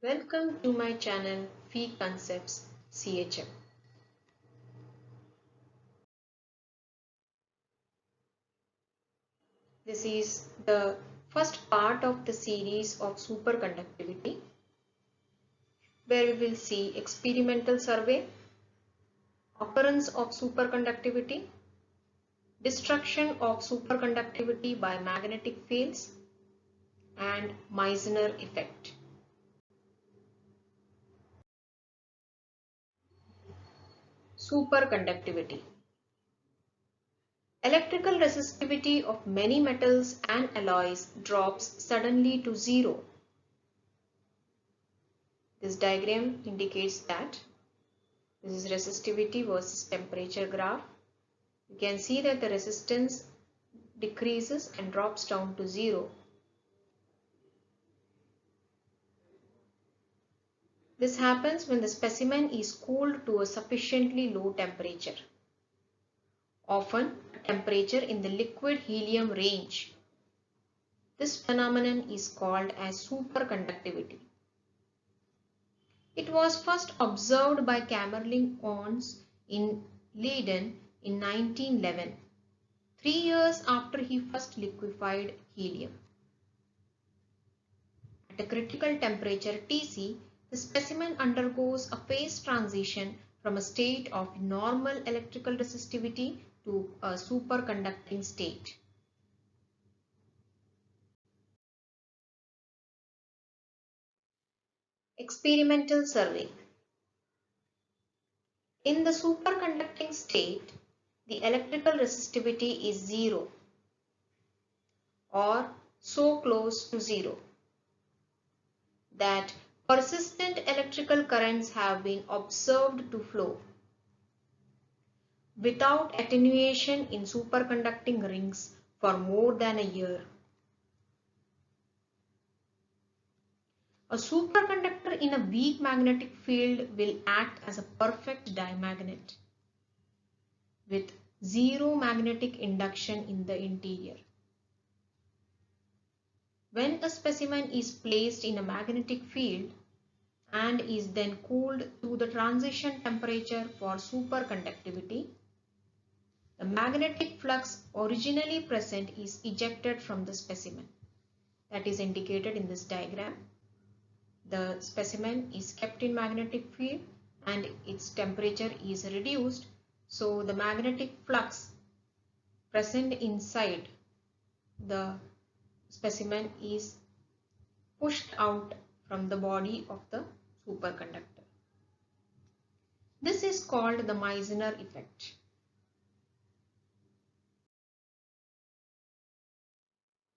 Welcome to my channel Phi Concepts CHM. This is the first part of the series of superconductivity, where we will see experimental survey, occurrence of superconductivity, destruction of superconductivity by magnetic fields, and Meissner effect. Superconductivity. Electrical resistivity of many metals and alloys drops suddenly to zero. This diagram indicates that this is resistivity versus temperature graph. You can see that the resistance decreases and drops down to zero. This happens when the specimen is cooled to a sufficiently low temperature, often a temperature in the liquid helium range. This phenomenon is called as superconductivity. It was first observed by Kamerlingh Onnes in Leiden in 1911, 3 years after he first liquefied helium. At a critical temperature Tc, the specimen undergoes a phase transition from a state of normal electrical resistivity to a superconducting state. Experimental survey. In the superconducting state, the electrical resistivity is zero or so close to zero that persistent electrical currents have been observed to flow without attenuation in superconducting rings for more than a year. A superconductor in a weak magnetic field will act as a perfect diamagnet with zero magnetic induction in the interior. When a specimen is placed in a magnetic field and is then cooled to the transition temperature for superconductivity, the magnetic flux originally present is ejected from the specimen. That is indicated in this diagram. The specimen is kept in magnetic field and its temperature is reduced, so the magnetic flux present inside the specimen is pushed out from the body of the superconductor. This is called the Meissner effect.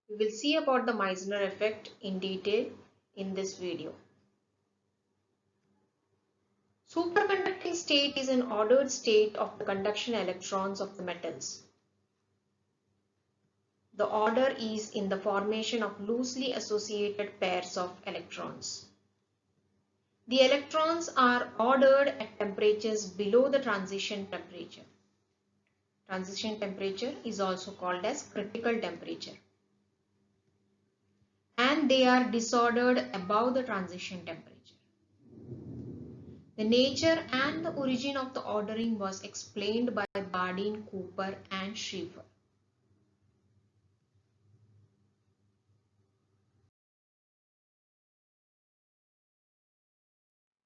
We will see about the Meissner effect in detail in this video. Superconducting state is an ordered state of the conduction electrons of the metals. The order is in the formation of loosely associated pairs of electrons. The electrons are ordered at temperatures below the transition temperature. Transition temperature is also called as critical temperature. And they are disordered above the transition temperature. The nature and the origin of the ordering was explained by Bardeen, Cooper and Schrieffer.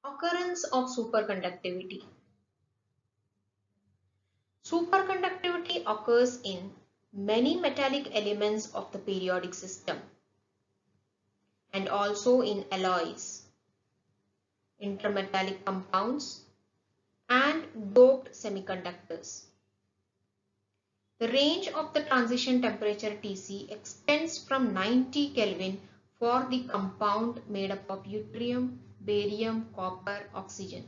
Occurrence of superconductivity. Superconductivity occurs in many metallic elements of the periodic system and also in alloys, intermetallic compounds and doped semiconductors. The range of the transition temperature Tc extends from 90 Kelvin for the compound made up of yttrium, barium, copper, oxygen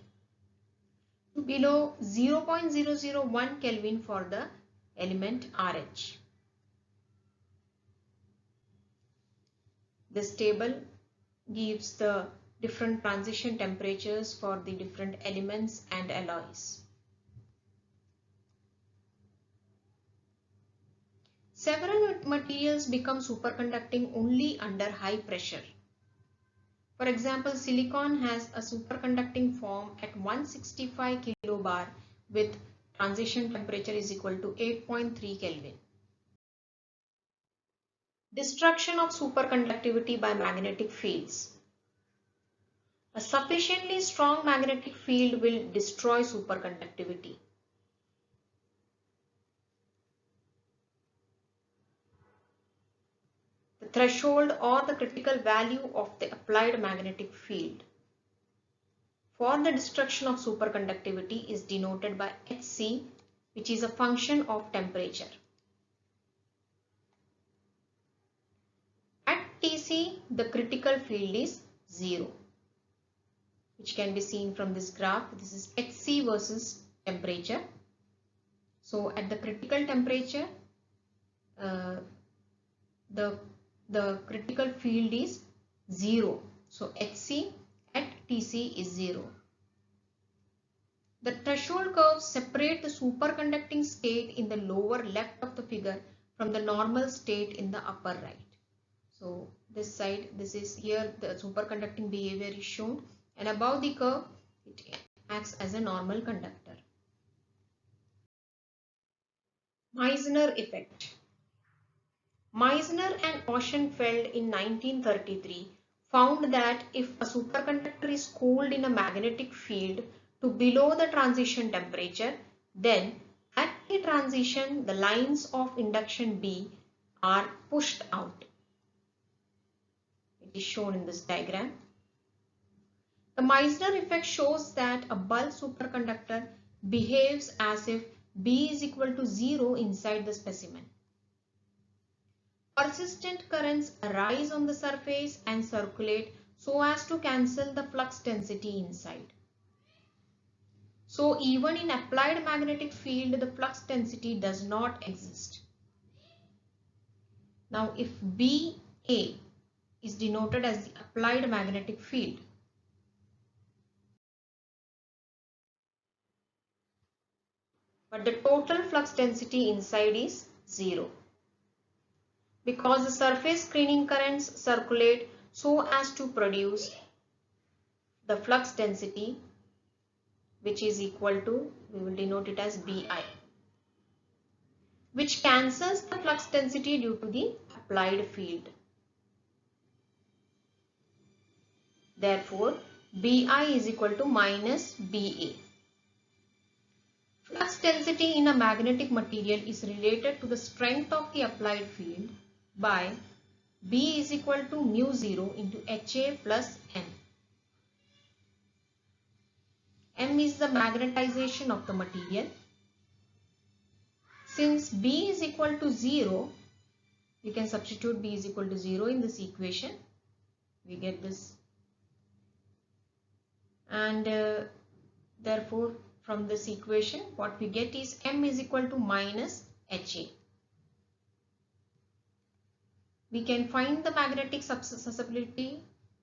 to below 0.001 Kelvin for the element Rh. This table gives the different transition temperatures for the different elements and alloys. Several materials become superconducting only under high pressure. For example, silicon has a superconducting form at 165 kilobar with transition temperature is equal to 8.3 Kelvin. Destruction of superconductivity by magnetic fields. A sufficiently strong magnetic field will destroy superconductivity. The threshold or the critical value of the applied magnetic field for the destruction of superconductivity is denoted by Hc, which is a function of temperature. At Tc, the critical field is 0, which can be seen from this graph. This is Hc versus temperature. So at the critical temperature, the critical field is 0. So Hc at Tc is 0. The threshold curves separate the superconducting state in the lower left of the figure from the normal state in the upper right. So this side, this is here the superconducting behavior is shown, and above the curve it acts as a normal conductor. Meissner effect. Meissner and Ochsenfeld in 1933 found that if a superconductor is cooled in a magnetic field to below the transition temperature, then at the transition the lines of induction B are pushed out. It is shown in this diagram. The Meissner effect shows that a bulk superconductor behaves as if B is equal to 0 inside the specimen. Persistent currents arise on the surface and circulate so as to cancel the flux density inside. So even in applied magnetic field, the flux density does not exist. Now if BA is denoted as the applied magnetic field, but the total flux density inside is 0. Because the surface screening currents circulate so as to produce the flux density, which is equal to, we will denote it as Bi, which cancels the flux density due to the applied field. Therefore, Bi is equal to minus Ba. Flux density in a magnetic material is related to the strength of the applied field by B is equal to mu 0 into Ha plus M. M is the magnetization of the material. Since B is equal to 0, we can substitute B is equal to 0 in this equation. We get this. And therefore, from this equation, what we get is M is equal to minus Ha. We can find the magnetic susceptibility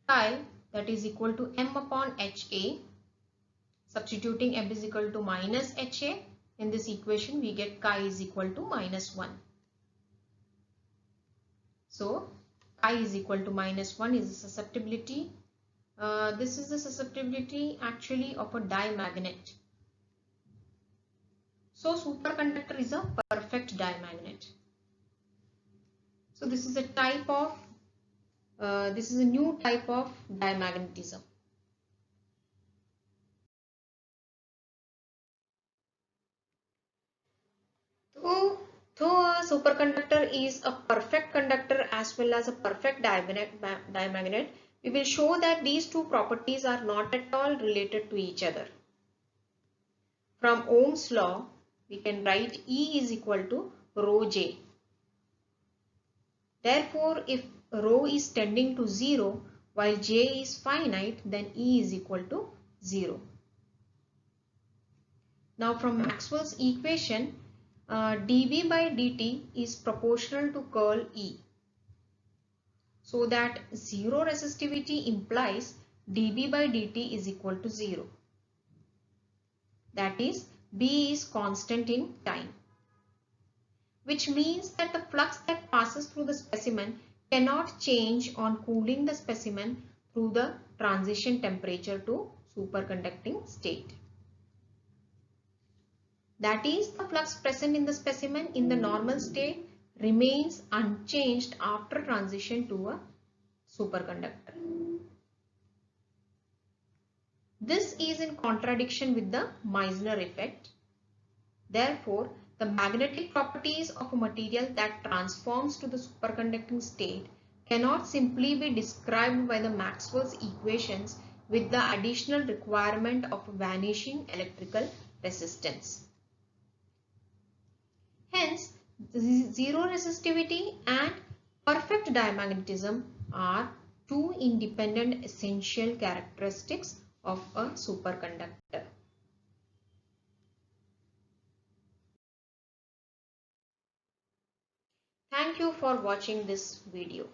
chi, that is equal to M upon Ha. Substituting M is equal to minus Ha in this equation, we get chi is equal to minus 1. So chi is equal to minus 1 is the susceptibility. This is the susceptibility actually of a diamagnet. So superconductor is a perfect diamagnet. So this is a type of, this is a new type of diamagnetism. Though a superconductor is a perfect conductor as well as a perfect diamagnet, we will show that these two properties are not at all related to each other. From Ohm's law, we can write E is equal to rho J. Therefore, if rho is tending to 0 while J is finite, then E is equal to 0. Now from Maxwell's equation, dV by dt is proportional to curl E. So that 0 resistivity implies dB by dt is equal to 0. That is, B is constant in time, which means that the flux that passes through the specimen cannot change on cooling the specimen through the transition temperature to superconducting state. That is, the flux present in the specimen in the normal state remains unchanged after transition to a superconductor. This is in contradiction with the Meissner effect. Therefore, the magnetic properties of a material that transforms to the superconducting state cannot simply be described by the Maxwell's equations with the additional requirement of vanishing electrical resistance. Hence, zero resistivity and perfect diamagnetism are two independent essential characteristics of a superconductor. Thank you for watching this video.